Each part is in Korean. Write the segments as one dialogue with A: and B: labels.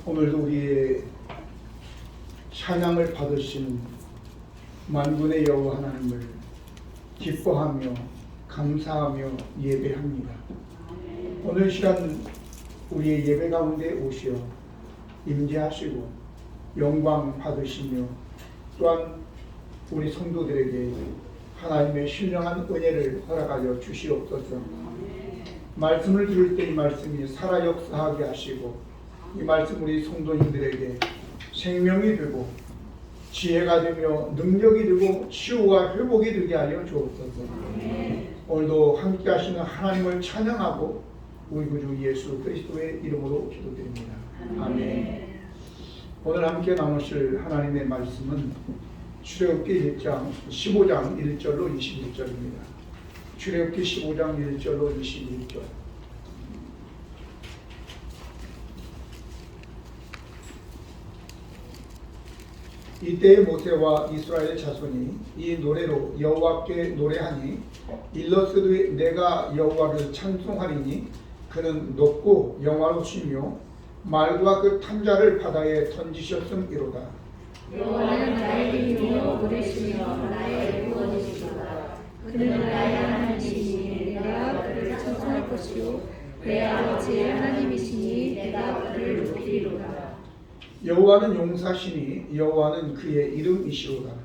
A: 오늘도 우리의 찬양을 받으신 만군의 여호와 하나님을 기뻐하며 감사하며 예배합니다. 오늘 시간 우리의 예배 가운데 오시어 임재하시고 영광 받으시며 또한 우리 성도들에게 하나님의 신령한 은혜를 허락하여 주시옵소서. 말씀을 들을 때 이 말씀이 살아 역사하게 하시고 이 말씀 우리 성도님들에게 생명이 되고 지혜가 되며 능력이 되고 치유와 회복이 되게 하여 주옵소서. 오늘도 함께 하시는 하나님을 찬양하고 우리 구주 예수 그리스도의 이름으로 기도드립니다. 아멘. 오늘 함께 나누실 하나님의 말씀은 출애굽기 1장 15장 1절로 21절입니다. 출애굽기 15장 1절로 21절. 이때 모세와 이스라엘 자손이 이 노래로 여호와께 노래하니 일러스되 내가 여호와를 찬송하리니 그는 높고 영화로우시며 말과 그 탄자를 바다에 던지셨음이로다.
B: 여호와는 나의 힘이요 오르시며 나의 구원이시로다. 그는 나의 하나님이시니 내가 그를 찬송할 것이요 내 아버지의 하나님이시니 내가 그를 높이리로다.
A: 여호와는 용사시니 여호와는 그의 이름이시로다.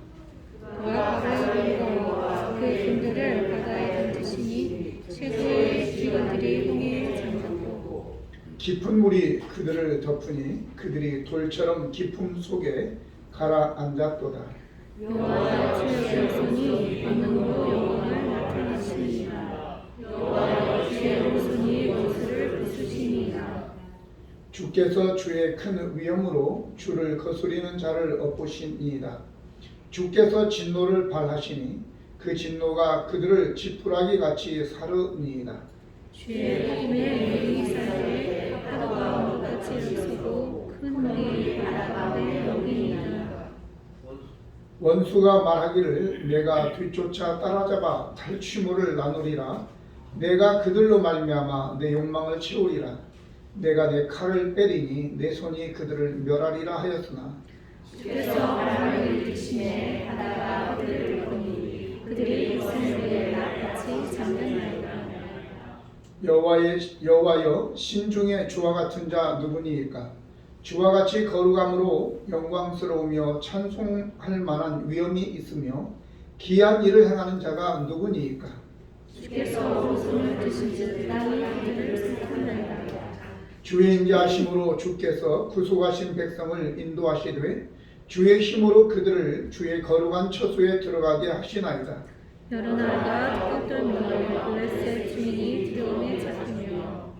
B: 그와 바로의 여호와 그의 군대를 바다에 던지시니 최고의 기관들이 홍해에 잠겼고
A: 깊은 물이 그들을 덮으니 그들이 돌처럼 깊음 속에 가라앉았도다.
B: 여호와 주의 손이 권능으로 영광을 나타내시니라. 여호와 주의 손이 원수를 부수시니라.
A: 주께서 주의 큰 위엄으로 주를 거스리는 자를 엎으시니이다. 주께서 진노를 발하시니 그 진노가 그들을 지푸라기 같이 사르니이다.
B: 주의 힘에 능히 사르되 파도가 물같이 일어서고 큰 물이 바다 가운데 여기니이다.
A: 원수가 말하기를 내가 뒤쫓아 따라잡아 탈취물을 나누리라. 내가 그들로 말미암아 내 욕망을 채우리라. 내가 내 칼을 빼리니 내 손이 그들을 멸하리라 하였으나
B: 주께서 바람을 일으키시매 바다가 그들을 보니 그들이 육생물에 낫같이 잠겼나이다.
A: 여호와여 신중에 주와 같은 자 누구니이까? 주와 같이 거룩함으로 영광스러우며 찬송할 만한 위엄이 있으며 기한 일을 행하는 자가 누구니이까?
B: 주께서 오른손을 드신즉 땅이 그들을 생각하나이다.
A: 주의 인자하심으로 주께서 구속하신 백성을 인도하시되 주의 힘으로 그들을 주의 거룩한 처소에 들어가게 하시나이다.
B: 여러 나라가 떠들며 블레셋 주민이 두려움에 잡히며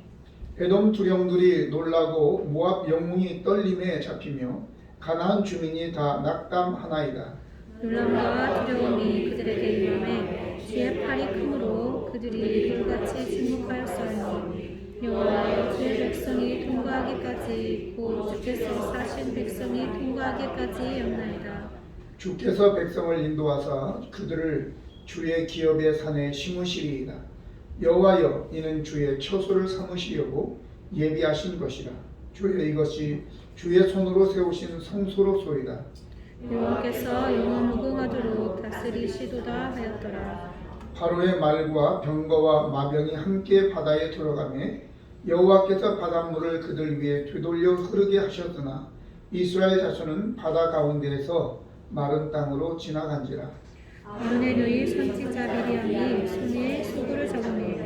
A: 에돔 두령들이 놀라고 모압 영웅이 떨림에 잡히며 가나안 주민이 다 낙담하나이다.
B: 놀람과 두려움이 그들에게 위험해 주의 팔이 크므로 그들이 불같이 침묵하였어요. 여호와여 주의 백성이 통과하기까지 곧 주께서 사신 백성이 통과하기까지였나이다.
A: 주께서 백성을 인도하사 그들을 주의 기업의 산에 심으시리이다. 여호와여 이는 주의 처소를 삼으시려고 예비하신 것이라. 주의 이것이 주의 손으로 세우신 성소로소이다.
B: 여호와께서 영원무궁하도록 다스리시도다 하였더라.
A: 바로의 말과 병거와 마병이 함께 바다에 들어가매 여호와께서 바닷물을 그들 위에 되돌려 흐르게 하셨으나 이스라엘 자손은 바다 가운데에서 마른 땅으로 지나간지라.
B: 아론의 누이 선지자 미리암이 손에 소구를 잡으며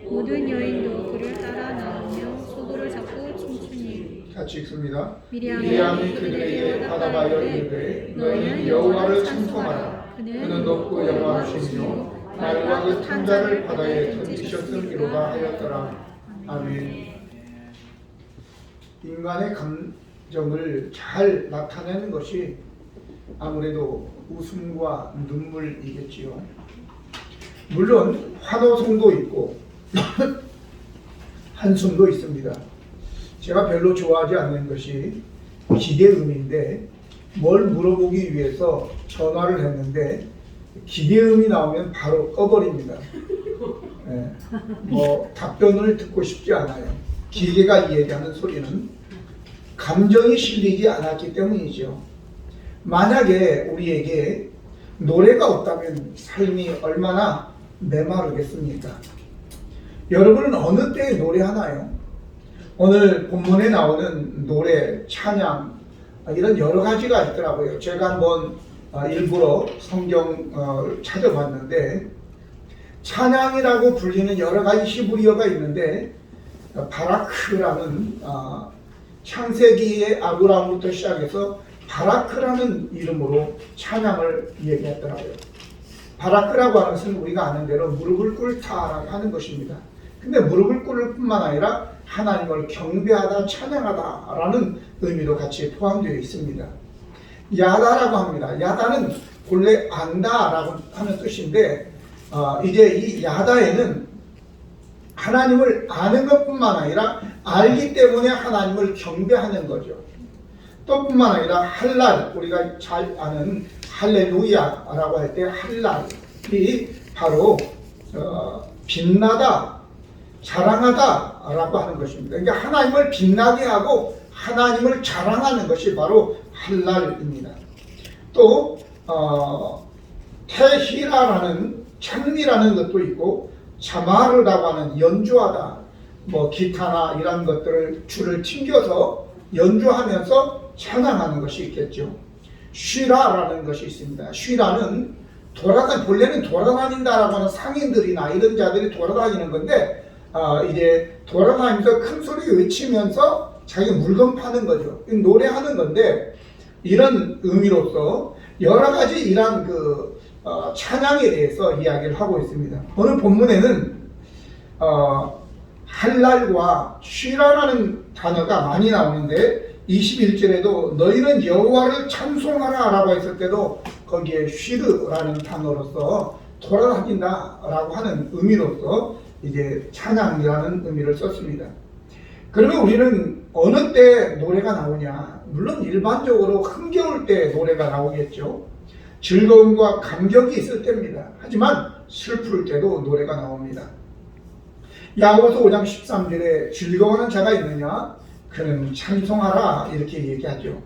B: 모든 여인도 그를 따라 나오며 소구를 잡고 춤추니
A: 같이 읽습니다.
B: 미리암이
A: 미리암이 그들에게 받아가여 이르되 너희는 여호와를 찬송하라. 그는 높고 영화로우시며 말과 그 탄자를 바다에 던지셨음이로다 하였더라. 아멘. 인간의 감정을 잘 나타내는 것이 아무래도 웃음과 눈물이겠지요. 물론 환호성도 있고 한숨도 있습니다. 제가 별로 좋아하지 않는 것이 기계음인데 뭘 물어보기 위해서 전화를 했는데 기계음이 나오면 바로 꺼버립니다. 답변을 듣고 싶지 않아요. 기계가 얘기하는 소리는 감정이 실리지 않았기 때문이죠. 만약에 우리에게 노래가 없다면 삶이 얼마나 메마르겠습니까? 여러분은 어느 때에 노래하나요? 오늘 본문에 나오는 노래, 찬양 이런 여러 가지가 있더라고요. 제가 한번 일부러 성경 찾아봤는데 찬양이라고 불리는 여러 가지 히브리어가 있는데 바라크라는 창세기의 아브라함부터 시작해서 바라크라는 이름으로 찬양을 얘기했더라고요. 바라크라고 하는 것은 우리가 아는 대로 무릎을 꿇다라고 하는 것입니다. 근데 무릎을 꿇을 뿐만 아니라 하나님을 경배하다, 찬양하다라는 의미도 같이 포함되어 있습니다. 야다라고 합니다. 야다는 본래 안다라고 하는 뜻인데 이제 이 야다에는 하나님을 아는 것뿐만 아니라 알기 때문에 하나님을 경배하는 거죠. 또 뿐만 아니라 할랄, 우리가 잘 아는 할렐루야라고 할 때 할랄이 바로 빛나다, 자랑하다 라고 하는 것입니다. 그러니까 하나님을 빛나게 하고 하나님을 자랑하는 것이 바로 할랄입니다. 또 테히라라는 찬미라는 것도 있고 자마르라고 하는 연주하다, 뭐 기타나 이런 것들을 줄을 튕겨서 연주하면서 찬양하는 것이 있겠죠. 쉬라라는 것이 있습니다. 쉬라는 본래는 돌아다닌다라고 하는 상인들이나 이런 자들이 돌아다니는 건데 이제 돌아다니면서 큰 소리 외치면서 자기 물건 파는 거죠. 노래하는 건데 이런 의미로서 여러 가지 이런 찬양에 대해서 이야기를 하고 있습니다. 오늘 본문에는 할랄과 쉬라라는 단어가 많이 나오는데 21절에도 너희는 여호와를 찬송하라 라고 했을 때도 거기에 쉬르라는 단어로서 돌아다닌다 라고 하는 의미로서 이제 찬양이라는 의미를 썼습니다. 그러면 우리는 어느 때 노래가 나오냐? 물론 일반적으로 흥겨울 때 노래가 나오겠죠. 즐거움과 감격이 있을 때입니다. 하지만 슬플 때도 노래가 나옵니다. 야고보서 5장 13절에 즐거워하는 자가 있느냐? 그는 찬송하라 이렇게 얘기하죠.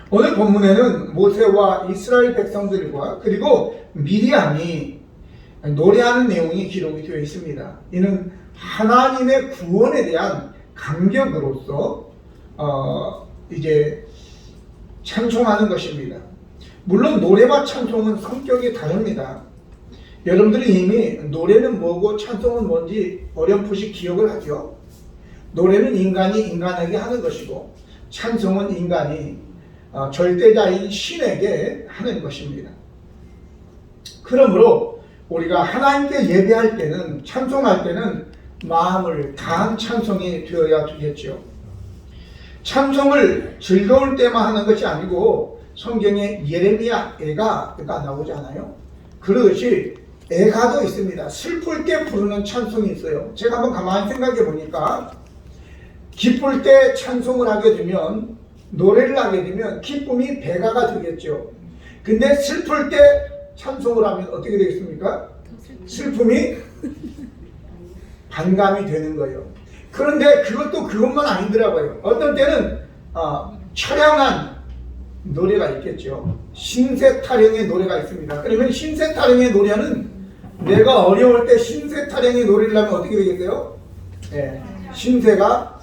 A: 오늘 본문에는 모세와 이스라엘 백성들과 그리고 미리암이 노래하는 내용이 기록이 되어 있습니다. 이는 하나님의 구원에 대한 감격으로서 이제 찬송하는 것입니다. 물론 노래와 찬송은 성격이 다릅니다. 여러분들이 이미 노래는 뭐고 찬송은 뭔지 어렴풋이 기억을 하죠. 노래는 인간이 인간에게 하는 것이고 찬송은 인간이 절대자인 신에게 하는 것입니다. 그러므로 우리가 하나님께 예배할 때는 찬송할 때는 마음을 다한 찬송이 되어야 되겠죠. 찬송을 즐거울 때만 하는 것이 아니고 성경에 예레미야 애가가 나오잖아요. 그러듯이 애가도 있습니다. 슬플 때 부르는 찬송이 있어요. 제가 한번 가만히 생각해 보니까 기쁠 때 찬송을 하게 되면 노래를 하게 되면 기쁨이 배가가 되겠죠. 근데 슬플 때 찬송을 하면 어떻게 되겠습니까? 슬픔이 반감이 되는 거예요. 그런데 그것만 아니더라고요. 어떤 때는 처량한 노래가 있겠죠. 신세 타령의 노래가 있습니다. 그러면 신세 타령의 노래는 내가 어려울 때 신세 타령의 노래를 하면 어떻게 되겠어요? 네, 신세가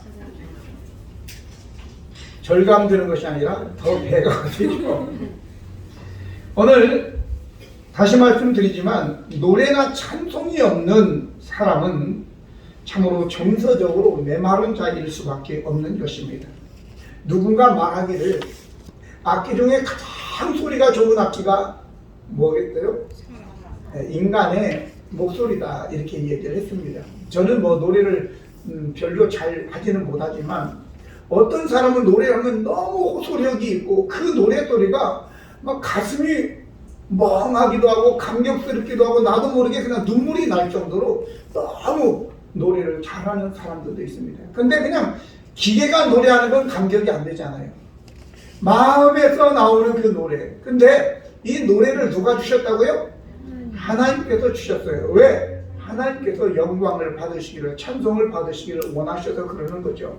A: 절감되는 것이 아니라 더 배가 되죠. 오늘 다시 말씀드리지만 노래나 찬송이 없는 사람은 참으로 정서적으로 메마른 자일 수밖에 없는 것입니다. 누군가 말하기를 악기 중에 가장 소리가 좋은 악기가 뭐겠어요? 인간의 목소리다 이렇게 얘기를 했습니다. 저는 뭐 노래를 별로 잘 하지는 못하지만 어떤 사람은 노래하면 너무 호소력이 있고 그 노래 소리가 막 가슴이 멍하기도 하고 감격스럽기도 하고 나도 모르게 그냥 눈물이 날 정도로 너무 노래를 잘하는 사람들도 있습니다. 근데 그냥 기계가 노래하는 건 감격이 안 되잖아요. 마음에서 나오는 그 노래. 근데 이 노래를 누가 주셨다고요? 하나님께서 주셨어요. 왜? 하나님께서 영광을 받으시기를, 찬송을 받으시기를 원하셔서 그러는 거죠.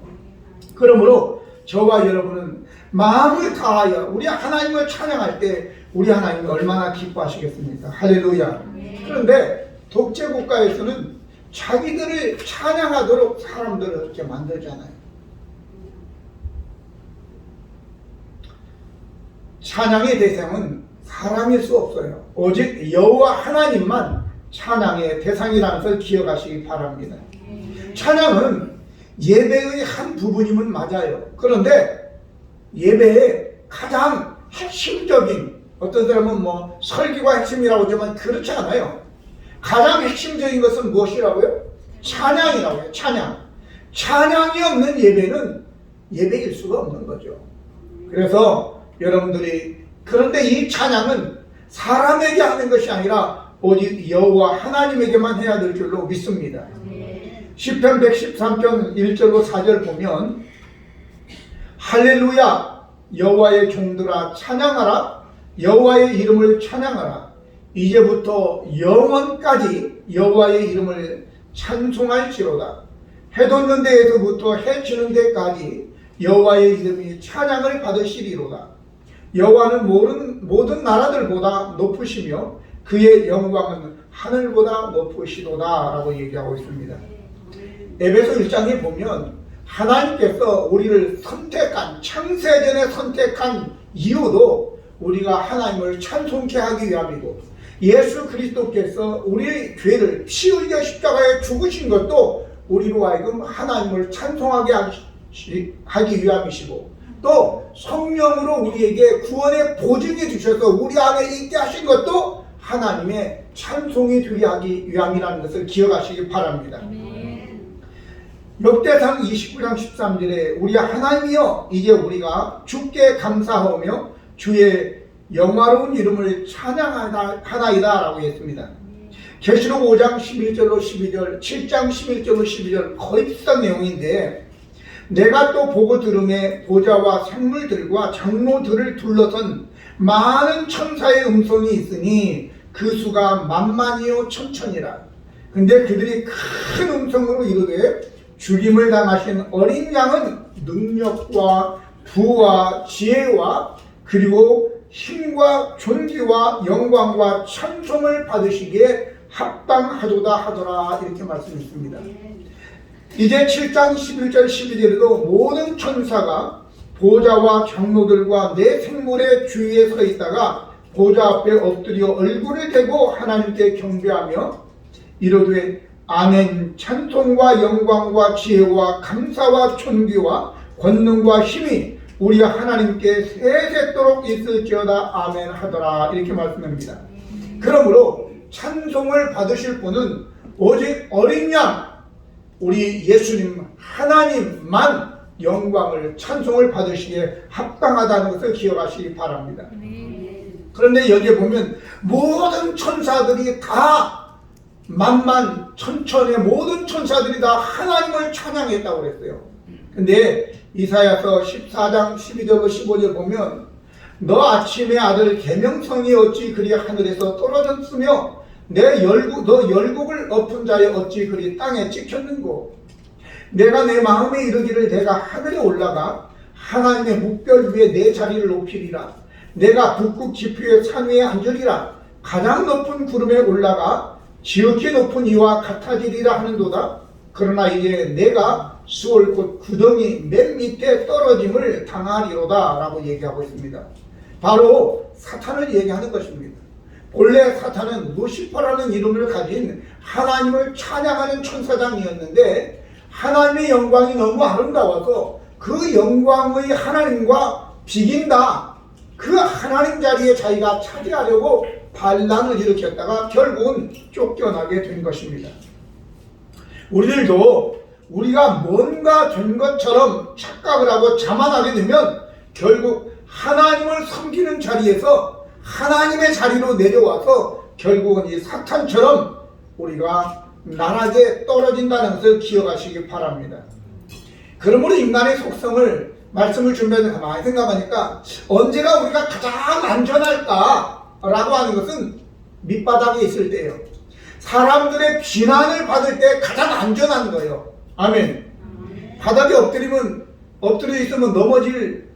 A: 그러므로 저와 여러분은 마음을 다하여 우리 하나님을 찬양할 때 우리 하나님이 얼마나 기뻐하시겠습니까? 할렐루야. 그런데 독재 국가에서는 자기들을 찬양하도록 사람들을 이렇게 만들잖아요. 찬양의 대상은 사람일 수 없어요. 오직 여호와 하나님만 찬양의 대상이라는 것을 기억하시기 바랍니다. 찬양은 예배의 한 부분임은 맞아요. 그런데 예배의 가장 핵심적인, 어떤 사람은 뭐 설교가 핵심이라고 하지만 그렇지 않아요. 가장 핵심적인 것은 무엇이라고요? 찬양이라고 해요. 찬양. 찬양이 없는 예배는 예배일 수가 없는 거죠. 그래서 여러분들이, 그런데 이 찬양은 사람에게 하는 것이 아니라 오직 여호와 하나님에게만 해야 될 줄로 믿습니다. 시편 113편 1절로 4절 보면 할렐루야 여호와의 종들아 찬양하라 여호와의 이름을 찬양하라 이제부터 영원까지 여호와의 이름을 찬송할지로다. 해 돋는 데에서부터 해 지는 데까지 여호와의 이름이 찬양을 받으시리로다. 여호와는 모든 나라들보다 높으시며 그의 영광은 하늘보다 높으시도다 라고 얘기하고 있습니다. 에베소 1장에 보면 하나님께서 우리를 선택한, 창세전에 선택한 이유도 우리가 하나님을 찬송케 하기 위함이고, 예수 그리스도께서 우리의 죄를 피 흘려 십자가에 죽으신 것도 우리로 하여금 하나님을 찬송하게 하기 위함이시고, 또 성령으로 우리에게 구원의 보증해 주셔서 우리 안에 있게 하신 것도 하나님의 찬송이 되게 하기 위함이라는 것을 기억하시기 바랍니다. 역대상 29장 13절에 우리 하나님이여 이제 우리가 주께 감사하며 주의 영화로운 이름을 찬양하나이다 라고 했습니다. 계시록 5장 11절로 12절, 7장 11절로 12절 거의 비슷한 내용인데, 내가 또 보고 들음에 보좌와 생물들과 장로들을 둘러선 많은 천사의 음성이 있으니 그 수가 만만이요 천천이라. 근데 그들이 큰 음성으로 이르되 죽임을 당하신 어린 양은 능력과 부와 지혜와 그리고 힘과 존귀와 영광과 찬송을 받으시기에 합당하도다 하더라 이렇게 말씀했습니다. 이제 7장 11절 12절에도 모든 천사가 보좌와 장로들과 내 생물의 주위에 서 있다가 보좌 앞에 엎드려 얼굴을 대고 하나님께 경배하며 이르되 아멘 찬송과 영광과 지혜와 감사와 존귀와 권능과 힘이 우리 하나님께 세세토록 있을지어다 아멘 하더라 이렇게 말씀합니다. 그러므로 찬송을 받으실 분은 오직 어린 양 우리 예수님 하나님만 영광을 찬송을 받으시기에 합당하다는 것을 기억하시기 바랍니다. 그런데 여기에 보면 모든 천사들이 다 만만 천천의 모든 천사들이 다 하나님을 찬양했다고 그랬어요. 근데 이사야서 14장 12절로 15절 보면 너 아침의 아들 계명성이 어찌 그리 하늘에서 떨어졌으며 너 열국을 엎은 자의 어찌 그리 땅에 찍혔는고 내가 내 마음에 이르기를 내가 하늘에 올라가 하나님의 묵별 위에 내 자리를 높이리라. 내가 북극 지표의 산 위에 앉으리라. 가장 높은 구름에 올라가 지극히 높은 이와 같아지리라 하는도다. 그러나 이제 내가 수월 곧 구덩이 맨 밑에 떨어짐을 당하리로다 라고 얘기하고 있습니다. 바로 사탄을 얘기하는 것입니다. 본래 사탄은 루시퍼라는 이름을 가진 하나님을 찬양하는 천사장이었는데 하나님의 영광이 너무 아름다워서 그 영광의 하나님과 비긴다. 그 하나님 자리에 자기가 차지하려고 반란을 일으켰다가 결국은 쫓겨나게 된 것입니다. 우리들도 우리가 뭔가 된 것처럼 착각을 하고 자만하게 되면 결국 하나님을 섬기는 자리에서 하나님의 자리로 내려와서 결국은 이 사탄처럼 우리가 나락에 떨어진다는 것을 기억하시기 바랍니다. 그러므로 인간의 속성을 말씀을 준비해서 가만히 생각하니까 언제가 우리가 가장 안전할까라고 하는 것은 밑바닥에 있을 때예요. 사람들의 비난을 받을 때 가장 안전한 거예요. 아멘. 바닥에 엎드리면 엎드려 있으면 넘어질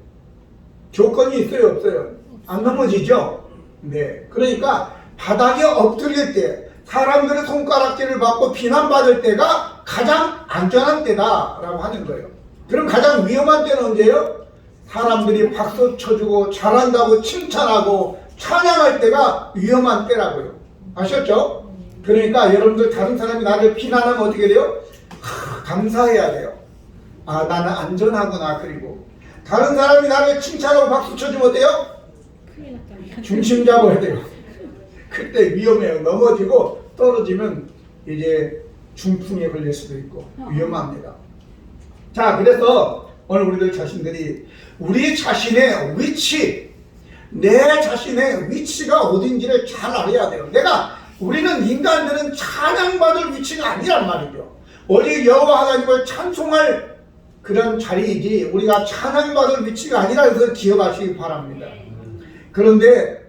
A: 조건이 있어요, 없어요? 안 넘어지죠? 네. 그러니까 바닥에 엎드릴 때 사람들의 손가락질을 받고 비난받을 때가 가장 안전한 때다라고 하는 거예요. 그럼 가장 위험한 때는 언제예요? 사람들이 박수 쳐주고 잘한다고 칭찬하고 찬양할 때가 위험한 때라고요. 아셨죠? 그러니까 여러분들 다른 사람이 나를 비난하면 어떻게 돼요? 감사해야 돼요. 아, 나는 안전하구나. 그리고 다른 사람이 나를 칭찬하고 박수 쳐주면 어때요?
B: 큰일 났다.
A: 중심 잡아야 돼요. 그때 위험해요. 넘어지고 떨어지면 이제 중풍에 걸릴 수도 있고 위험합니다. 자, 그래서 오늘 우리들 자신들이 우리 자신의 위치, 내 자신의 위치가 어딘지를 잘 알아야 돼요. 우리는 인간들은 찬양받을 위치가 아니란 말이죠. 오직 여호와 하나님을 찬송할 그런 자리이지 우리가 찬양받을 위치가 아니라 것을 기억하시기 바랍니다. 그런데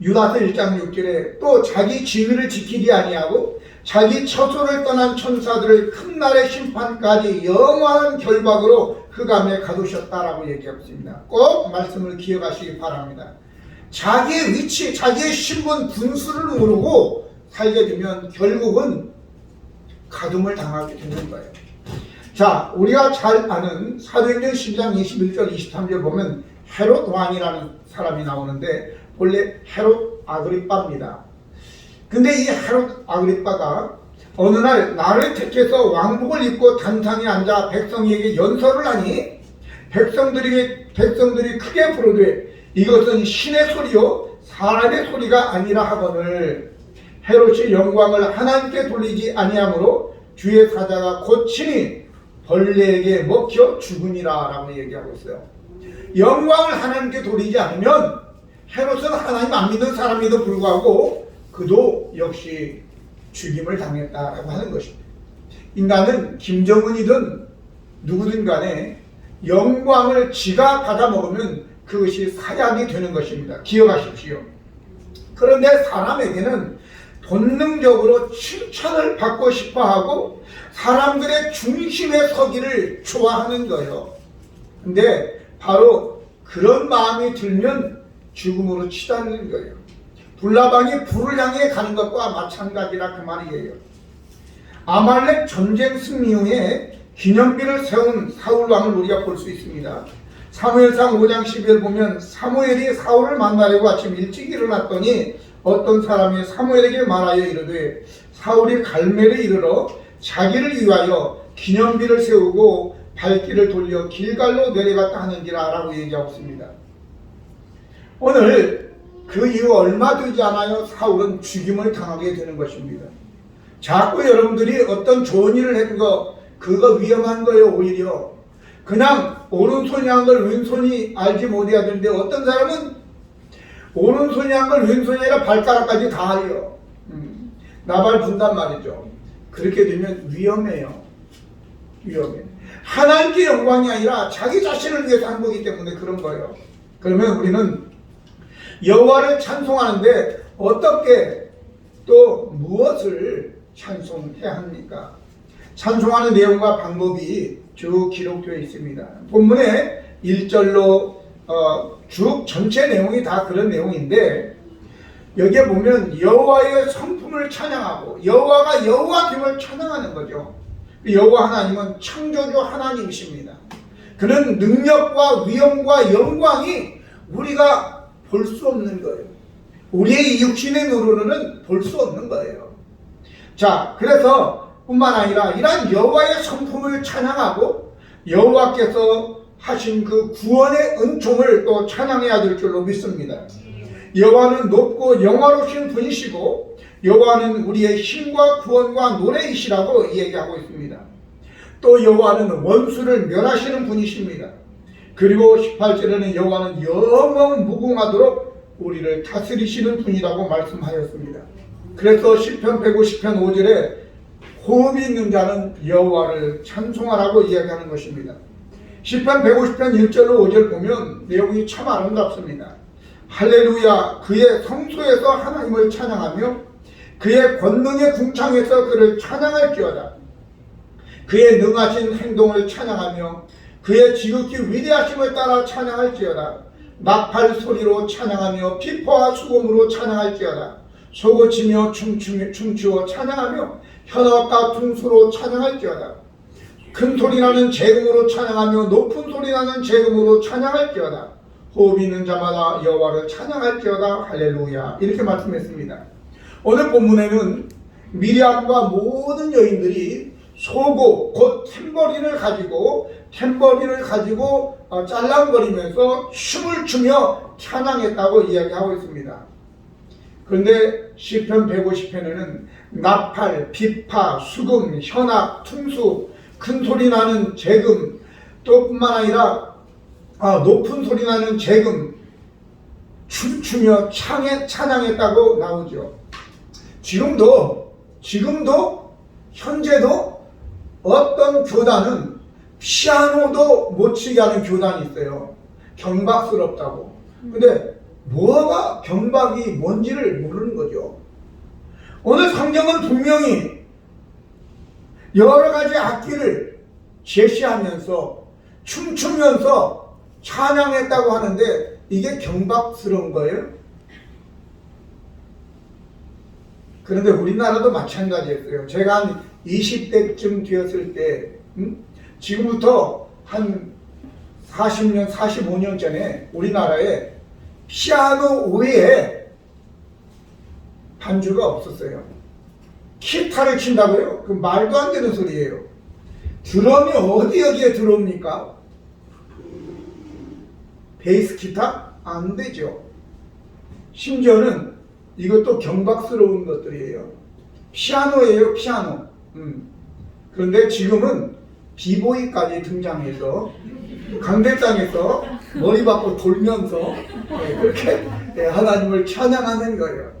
A: 유다서 1장 6절에 또 자기 지위를 지키지 아니하고 자기 처소를 떠난 천사들을 큰 날의 심판까지 영원한 결박으로 흑암에 가두셨다라고 얘기하고 있습니다. 꼭 말씀을 기억하시기 바랍니다. 자기의 위치, 자기의 신분, 분수를 모르고 살게 되면 결국은 가둠을 당하게 되는 거예요. 자, 우리가 잘 아는 사도행전 12장 21절 23절 보면 헤롯 왕이라는 사람이 나오는데 원래 헤롯 아그리빠입니다. 근데 이 헤롯 아그리빠가 어느 날 나를 택해서 왕복을 입고 단상에 앉아 백성에게 연설을 하니 백성들이 크게 부르되 이것은 신의 소리요 사람의 소리가 아니라 하거늘 헤롯이 영광을 하나님께 돌리지 아니하므로 주의 사자가 곧 친히 벌레에게 먹혀 죽으니라 라고 얘기하고 있어요. 영광을 하나님께 돌리지 않으면 헤롯은 하나님 안 믿는 사람에도 불구하고 그도 역시 죽임을 당했다라고 하는 것입니다. 인간은 김정은이든 누구든 간에 영광을 지가 받아먹으면 그것이 사약이 되는 것입니다. 기억하십시오. 그런데 사람에게는 본능적으로 칭찬을 받고 싶어하고 사람들의 중심에 서기를 좋아하는 거예요. 근데 바로 그런 마음이 들면 죽음으로 치닫는 거예요. 불나방이 불을 향해 가는 것과 마찬가지라 그 말이에요. 아말렉 전쟁 승리 후에 기념비를 세운 사울 왕을 우리가 볼 수 있습니다. 사무엘상 5장 12절 보면 사무엘이 사울을 만나려고 아침 일찍 일어났더니 어떤 사람이 사무엘에게 말하여 이르되 사울이 갈멜에 이르러 자기를 위하여 기념비를 세우고 발길을 돌려 길갈로 내려갔다 하는지라 라고 얘기하고 있습니다. 오늘 그 이후 얼마 되지 않아요 사울은 죽임을 당하게 되는 것입니다. 자꾸 여러분들이 어떤 좋은 일을 했는 거 그거 위험한 거예요. 오히려 그냥 오른손이 한 걸 왼손이 알지 못해야 되는데 어떤 사람은 오른손이 한 걸 왼손이 아니라 발가락까지 다 알려. 나발 분단 말이죠. 그렇게 되면 위험해요. 위험해. 하나님께 영광이 아니라 자기 자신을 위해서 한 거기 때문에 그런 거예요. 그러면 우리는 여호와를 찬송하는데 어떻게 또 무엇을 찬송해야 합니까? 찬송하는 내용과 방법이 쭉 기록되어 있습니다. 본문에 1절로 쭉 전체 내용이 다 그런 내용인데 여기에 보면 여호와의 성품을 찬양하고 여호와가 여호와됨을 찬양하는 거죠. 여호와 하나님은 창조주 하나님이십니다. 그는 능력과 위엄과 영광이 우리가 볼 수 없는 거예요. 우리의 육신의 눈으로는 볼 수 없는 거예요. 자, 그래서 뿐만 아니라 이러한 여호와의 성품을 찬양하고 여호와께서 하신 그 구원의 은총을 또 찬양해야 될 줄로 믿습니다. 여호와는 높고 영화로우신 분이시고 여호와는 우리의 힘과 구원과 노래이시라고 얘기하고 있습니다. 또 여호와는 원수를 멸하시는 분이십니다. 그리고 18절에는 여호와는 영원 무궁하도록 우리를 다스리시는 분이라고 말씀하였습니다. 그래서 시편 150편 5절에 호흡이 있는 자는 여호와를 찬송하라고 이야기하는 것입니다. 시편 150편 1절로 5절 보면 내용이 참 아름답습니다. 할렐루야, 그의 성소에서 하나님을 찬양하며 그의 권능의 궁창에서 그를 찬양할지어다. 그의 능하신 행동을 찬양하며 그의 지극히 위대하심을 따라 찬양할지어다. 나팔 소리로 찬양하며 피퍼와 수금으로 찬양할지어다. 소고치며 춤추어 찬양하며 현악과 퉁수로 찬양할지어다. 큰 소리나는 재금으로 찬양하며 높은 소리나는 재금으로 찬양할지어다. 호흡 있는 자마다 여호와를 찬양할지어다. 할렐루야. 이렇게 말씀했습니다. 오늘 본문에는 미리암과 모든 여인들이 소고 곧 탬버린을 가지고 짤랑거리면서 춤을 추며 찬양했다고 이야기하고 있습니다. 그런데 시편 150편에는 나팔, 비파, 수금, 현악, 퉁수, 큰 소리 나는 재금, 또 뿐만 아니라 높은 소리 나는 재금 춤추며 찬양했다고 나오죠. 지금도 현재도 어떤 교단은 피아노도 못 치게 하는 교단이 있어요. 경박스럽다고. 근데 뭐가 경박이 뭔지를 모르는 거죠. 오늘 성경은 분명히 여러 가지 악기를 제시하면서 춤추면서 찬양했다고 하는데 이게 경박스러운 거예요? 그런데 우리나라도 마찬가지였어요. 제가 한 20대쯤 되었을 때 지금부터 한 40년, 45년 전에 우리나라에 피아노 외에 반주가 없었어요. 기타를 친다고요? 그 말도 안 되는 소리예요. 드럼이 어디 여기에 들어옵니까? 베이스 기타? 안 되죠. 심지어는 이것도 경박스러운 것들이에요. 피아노예요, 피아노. 그런데 지금은 비보이까지 등장해서 강대상에서 머리 받고 돌면서 그렇게 하나님을 찬양하는 거예요.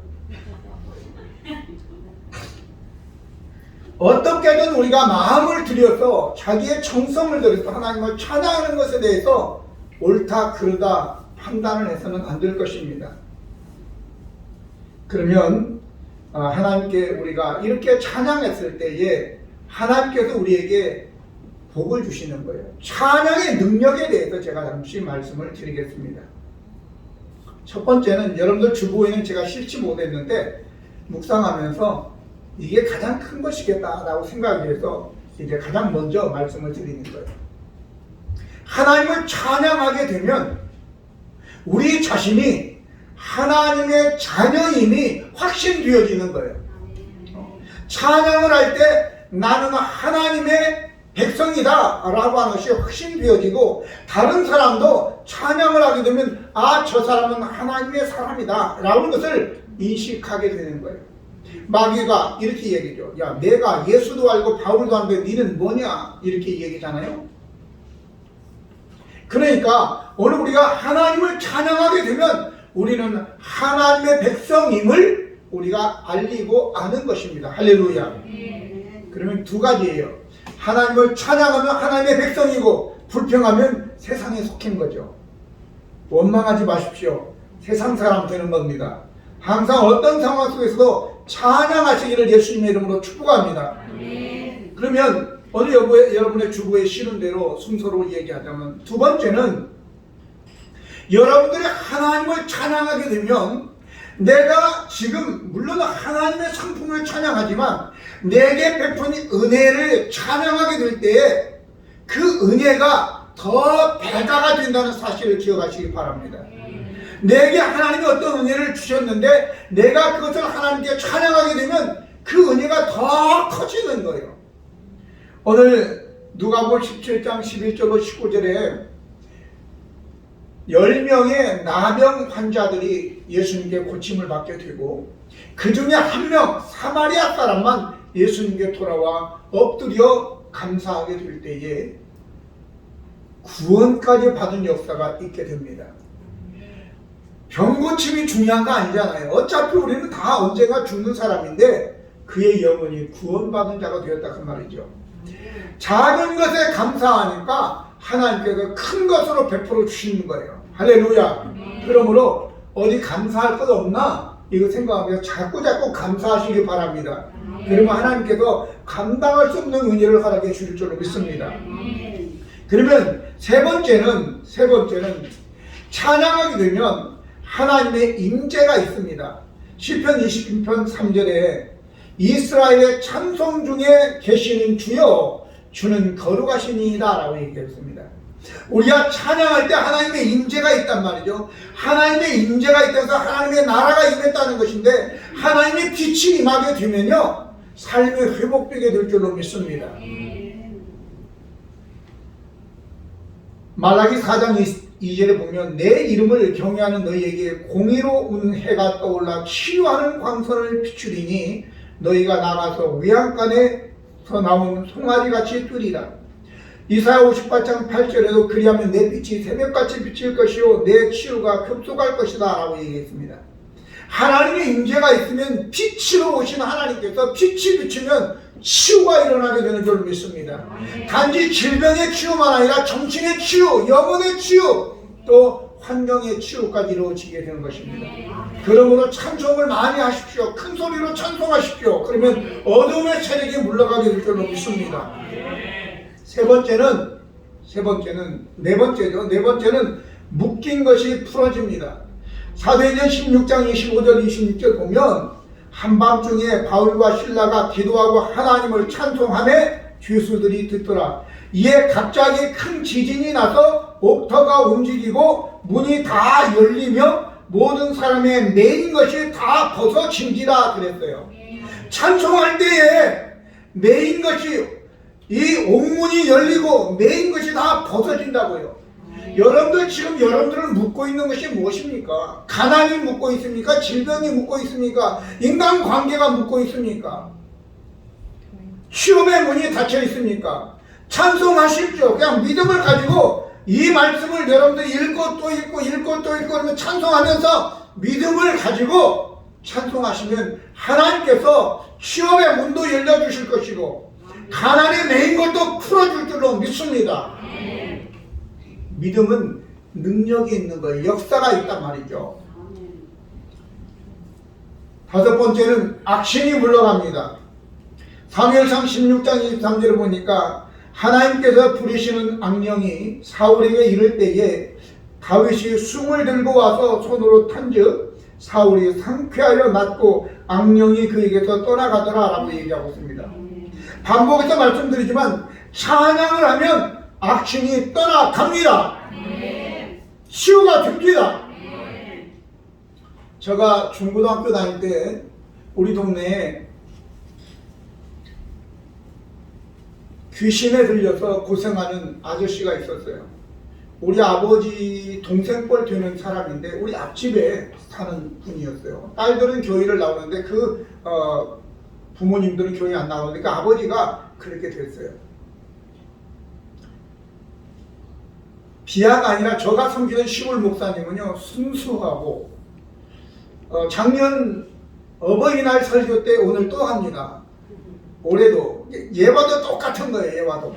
A: 어떻게든 우리가 마음을 들여서 자기의 정성을 들여서 하나님을 찬양하는 것에 대해서 옳다 그르다 판단을 해서는 안 될 것입니다. 그러면 하나님께 우리가 이렇게 찬양했을 때에 하나님께서 우리에게 복을 주시는 거예요. 찬양의 능력에 대해서 제가 잠시 말씀을 드리겠습니다. 첫 번째는 여러분들 주보에는 제가 실지 못했는데 묵상하면서 이게 가장 큰 것이겠다라고 생각해서 이제 가장 먼저 말씀을 드리는 거예요. 하나님을 찬양하게 되면 우리 자신이 하나님의 자녀임이 확신되어지는 거예요. 찬양을 할 때 나는 하나님의 백성이다 라고 하는 것이 확신되어지고 다른 사람도 찬양을 하게 되면 저 사람은 하나님의 사람이다 라는 것을 인식하게 되는 거예요. 마귀가 이렇게 얘기죠. 야, 내가 예수도 알고 바울도 아는데 니는 뭐냐 이렇게 얘기잖아요. 그러니까 오늘 우리가 하나님을 찬양하게 되면 우리는 하나님의 백성임을 우리가 알리고 아는 것입니다. 할렐루야. 그러면 두 가지예요. 하나님을 찬양하면 하나님의 백성이고 불평하면 세상에 속힌 거죠. 원망하지 마십시오. 세상 사람 되는 겁니다. 항상 어떤 상황 속에서도 찬양하시기를 예수님의 이름으로 축복합니다. 그러면 오늘 여러분의 주보에 실은 대로 순서로 얘기하자면 두 번째는 여러분들이 하나님을 찬양하게 되면 내가 지금 물론 하나님의 성품을 찬양하지만 내게 베푼 은혜를 찬양하게 될 때에 그 은혜가 더 배가가 된다는 사실을 기억하시기 바랍니다. 내게 하나님이 어떤 은혜를 주셨는데 내가 그것을 하나님께 찬양하게 되면 그 은혜가 더 커지는 거예요. 오늘 누가복음 17장 11절로 19절에 10명의 나병 환자들이 예수님께 고침을 받게 되고 그 중에 한 명 사마리아 사람만 예수님께 돌아와 엎드려 감사하게 될 때에 구원까지 받은 역사가 있게 됩니다. 병고침이 중요한 거 아니잖아요. 어차피 우리는 다 언젠가 죽는 사람인데 그의 영혼이 구원받은 자가 되었다 그 말이죠. 작은 것에 감사하니까 하나님께서 큰 것으로 베풀어 주시는 거예요. 할렐루야. 그러므로 어디 감사할 것 없나? 이거 생각하면서 자꾸 감사하시기 바랍니다. 그러면 하나님께서 감당할 수 없는 은혜를 허락해 주실 줄로 믿습니다. 그러면 세 번째는 찬양하게 되면 하나님의 임재가 있습니다. 시편 22편 3절에 이스라엘의 찬송 중에 계시는 주여 주는 거룩하시니이다 라고 얘기했습니다. 우리가 찬양할 때 하나님의 임재가 있단 말이죠. 하나님의 임재가 있다서 하나님의 나라가 임했다는 것인데 하나님의 빛이 임하게 되면요 삶이 회복되게 될 줄로 믿습니다. 말라기 4장 2절에 보면 내 이름을 경외하는 너희에게 공의로운 해가 떠올라 치유하는 광선을 비추리니 너희가 나가서 외양간에서 나온 송아지같이 뜨리라. 이사야 58장 8절에도 그리하면 내 빛이 새벽같이 비칠 것이요 내 치유가 급속할 것이다 라고 얘기했습니다. 하나님의 임재가 있으면 빛으로 오신 하나님께서 빛이 비치면 치유가 일어나게 되는 줄 믿습니다. 단지 질병의 치유만 아니라 정신의 치유, 영혼의 치유, 또 환경의 치유까지 이루어지게 되는 것입니다. 그러므로 찬송을 많이 하십시오. 큰 소리로 찬송하십시오. 그러면 어둠의 세력이 물러가게 될 줄 믿습니다. 네 번째는 묶인 것이 풀어집니다. 사도행전 16장 25절 26절 보면 한밤중에 바울과 실라가 기도하고 하나님을 찬송하며 죄수들이 듣더라. 이에 갑자기 큰 지진이 나서 옥터가 움직이고 문이 다 열리며 모든 사람의 매인 것이 다 벗어진지라 그랬어요. 찬송할 때에 매인 것이 이 옥문이 열리고 매인 것이 다 벗어진다고요. 여러분들 지금 여러분들을 묶고 있는 것이 무엇입니까? 가난이 묶고 있습니까? 질병이 묶고 있습니까? 인간관계가 묶고 있습니까? 취업의 문이 닫혀 있습니까? 찬송하십시오. 그냥 믿음을 가지고 이 말씀을 여러분들이 읽고 또 읽고 그러면 찬송하면서 믿음을 가지고 찬송하시면 하나님께서 취업의 문도 열려주실 것이고 가난이 메인 것도 풀어줄 줄로 믿습니다. 믿음은 능력이 있는 거예요. 역사가 있단 말이죠. 다섯 번째는 악신이 물러갑니다. 사무엘상 16장 23절을 보니까 하나님께서 부리시는 악령이 사울에게 이를 때에 다윗이 숭을 들고 와서 손으로 탄즉 사울이 상쾌하여 낫고 악령이 그에게서 떠나가더라 라고 얘기하고 있습니다. 반복해서 말씀드리지만 찬양을 하면 악신이 떠나갑니다. 치유가 됩니다. 제가 중고등학교 다닐 때 우리 동네에 귀신에 들려서 고생하는 아저씨가 있었어요. 우리 아버지 동생뻘 되는 사람인데 우리 앞집에 사는 분이었어요. 딸들은 교회를 나오는데 부모님들은 교회 안 나오는데 그 아버지가 그렇게 됐어요. 비하가 아니라 저가 섬기는 시골 목사님은요 순수하고 작년 어버이날 설교 때 오늘 또 합니다. 올해도 예와도 똑같은 거예요. 예와도.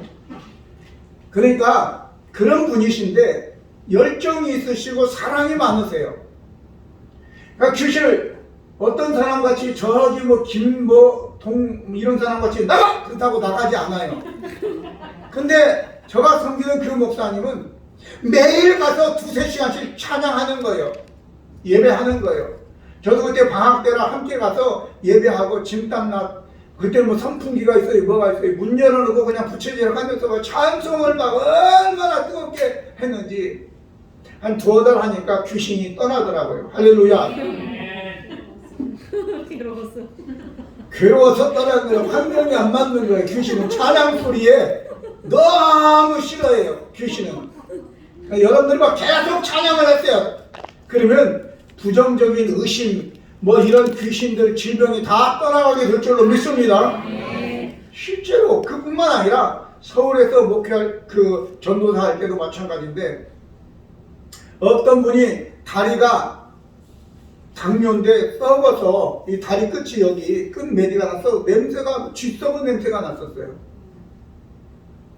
A: 그러니까 그런 분이신데 열정이 있으시고 사랑이 많으세요. 그러니까 귀신을 어떤 사람같이 저기 김 이런 사람같이 나가! 그렇다고 나가지 않아요. 근데 저가 섬기는 그 목사님은 매일 가서 2-3시간씩 찬양하는 거예요. 예배하는 거예요. 저도 그때 방학 때라 함께 가서 예배하고 짐땀나 그때 선풍기가 있어요. 뭐가 있어요. 문 열어놓고 그냥 부채질을 하면서 찬송을 막 얼마나 뜨겁게 했는지 한 2달 하니까 귀신이 떠나더라고요. 할렐루야. 괴로워서 떠나는 거예요. 환경이 안 맞는 거예요. 귀신은 찬양 소리에 너무 싫어해요. 귀신은. 그러니까 여러분들이 막 계속 찬양을 했어요. 그러면 부정적인 의심 이런 귀신들 질병이 다 떠나가게 될 줄로 믿습니다. 실제로 그뿐만 아니라 서울에서 목회할 전도사 할 때도 마찬가지인데 어떤 분이 다리가 당뇨인데 썩어서 이 다리 끝이 여기 끝매디가 나서 냄새가 쥐썩은 냄새가 났었어요.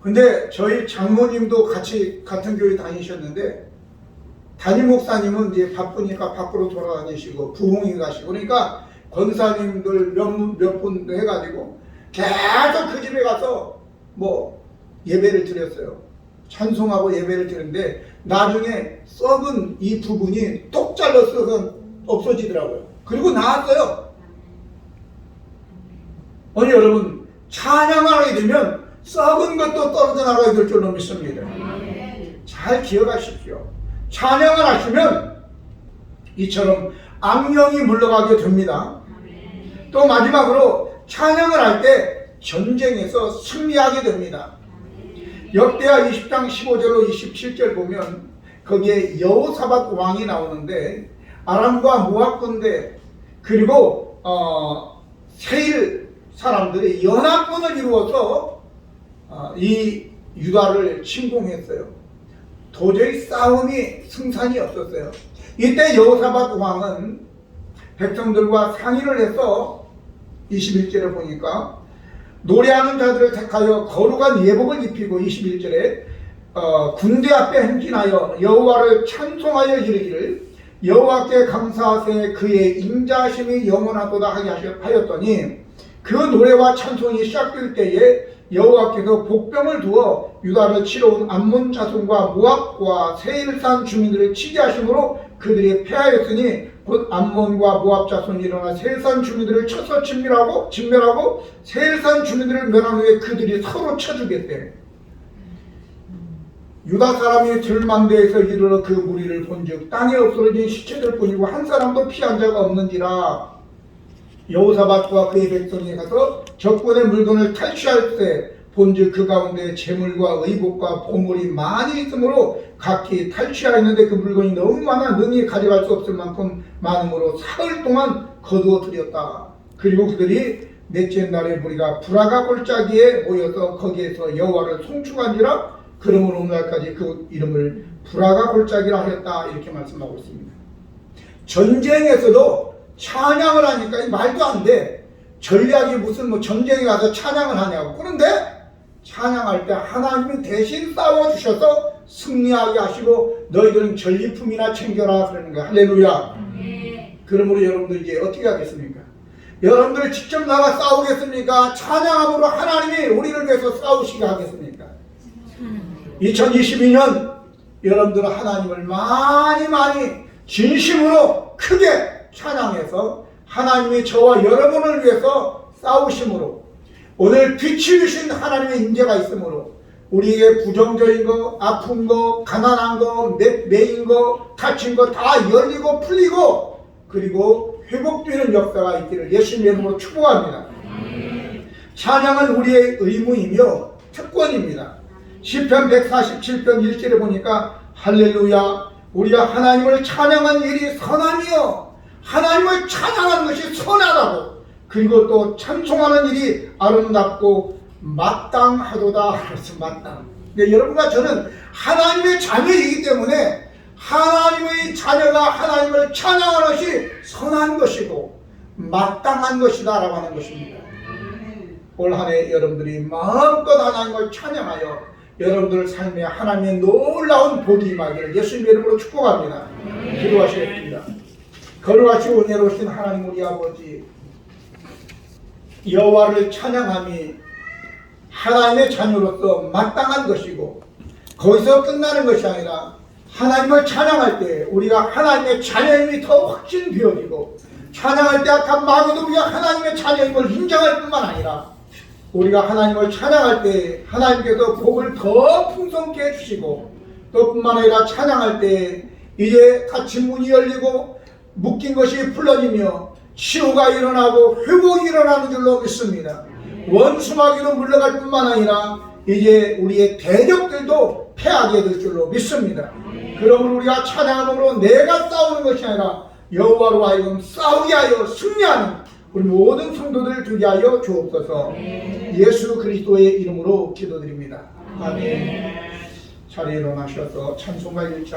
A: 근데 저희 장모님도 같이 같은 교회 다니셨는데 담임 목사님은 이제 바쁘니까 밖으로 돌아다니시고 부흥회 가시고 그러니까 권사님들 몇 분 해가지고 계속 그 집에 가서 예배를 드렸어요. 찬송하고 예배를 드리는데 나중에 썩은 이 부분이 똑 잘라서 없어지더라고요. 그리고 나왔어요. 오늘 여러분 찬양을 하게 되면 썩은 것도 떨어져 나가게 될 줄로 믿습니다. 잘 기억하십시오. 찬양을 하시면 이처럼 악령이 물러가게 됩니다. 또 마지막으로 찬양을 할 때 전쟁에서 승리하게 됩니다. 역대하 20장 15절로 27절 보면 거기에 여호사밧 왕이 나오는데 아람과 모압 군대 그리고 세일 사람들이 연합군을 이루어서 이 유다를 침공했어요. 도저히 싸움이 승산이 없었어요. 이때 여호사밧 왕은 백성들과 상의를 해서 21절에 보니까 노래하는 자들을 택하여 거룩한 예복을 입히고 21절에 군대 앞에 행진하여 여호와를 찬송하여 이르기를 여호와께 감사하세 그의 인자하심이 영원하도다 하게 하였더니 그 노래와 찬송이 시작될 때에 여호와께서 복병을 두어 유다를 치러 온 암몬 자손과 모압과 세일산 주민들을 치게 하심으로 그들이 패하였으니 곧 암몬과 모압 자손이 일어나 세일산 주민들을 쳐서 진멸하고 세일산 주민들을 멸한 후에 그들이 서로 쳐주겠대. 유다 사람이 들만대에서 이르러 그 무리를 본즉 땅에 엎어진 시체들 뿐이고 한 사람도 피한 자가 없는지라. 여호사밧과 그의 백성이 가서 적군의 물건을 탈취할 때 본즉 그 가운데 재물과 의복과 보물이 많이 있으므로 각기 탈취하였는데 그 물건이 너무 많아 능히 가져갈 수 없을 만큼 많으므로 사흘 동안 거두어 들였다. 그리고 그들이 넷째 날에 무리가 브라가 골짜기에 모여서 거기에서 여호와를 송축한지라. 그러므로 오늘날까지 그 이름을 브라가 골짜기라 하였다. 이렇게 말씀하고 있습니다. 전쟁에서도 찬양을 하니까 말도 안 돼. 전략이 무슨 전쟁에 가서 찬양을 하냐고. 그런데 찬양할 때 하나님이 대신 싸워주셔서 승리하게 하시고 너희들은 전리품이나 챙겨라 그러는 거야. 할렐루야. 그러므로 여러분들 이제 어떻게 하겠습니까? 여러분들 직접 나가 싸우겠습니까? 찬양함으로 하나님이 우리를 위해서 싸우시게 하겠습니까? 2022년 여러분들은 하나님을 많이 진심으로 크게 찬양해서 하나님이 저와 여러분을 위해서 싸우심으로 오늘 빛이 주신 하나님의 임재가 있으므로 우리에게 부정적인 거, 아픈 거, 가난한 거, 매인 거, 다친 거 다 열리고 풀리고 그리고 회복되는 역사가 있기를 예수님의 이름으로 축복합니다. 찬양은 우리의 의무이며 특권입니다. 시편 147편 1절에 보니까 할렐루야 우리가 하나님을 찬양한 일이 선함이요 하나님을 찬양하는 것이 선하다고 그리고 또 찬송하는 일이 아름답고 마땅하도다. 그래서 마땅. 그러니까 여러분과 저는 하나님의 자녀이기 때문에 하나님의 자녀가 하나님을 찬양하는 것이 선한 것이고 마땅한 것이다 라고 하는 것입니다. 올 한 해 여러분들이 마음껏 하나님을 찬양하여 여러분들 삶에 하나님의 놀라운 복이 임하기를 예수님의 이름으로 축복합니다. 기도하시겠습니다. 거룩하시고 은혜로우신 하나님 우리 아버지 여호와를 찬양함이 하나님의 자녀로서 마땅한 것이고 거기서 끝나는 것이 아니라 하나님을 찬양할 때 우리가 하나님의 자녀임이 더 확신 되어지고 찬양할 때 악한 마귀도 우리가 하나님의 자녀임을 인정할 뿐만 아니라 우리가 하나님을 찬양할 때 하나님께서 복을 더 풍성케 해주시고 또 뿐만 아니라 찬양할 때 이제 닫힌 문이 열리고 묶인 것이 풀어지며 치유가 일어나고 회복이 일어나는 줄로 믿습니다. 원수마귀도 물러갈 뿐만 아니라 이제 우리의 대적들도 패하게 될 줄로 믿습니다. 그러므로 우리가 찬양함으로 내가 싸우는 것이 아니라 여호와로 하여금 싸우게 하여 승리하는 우리 모든 성도들을 되게 하여 주옵소서. 예수 그리스도의 이름으로 기도드립니다. 아멘. 자리에 일어나셔서 찬송가 1장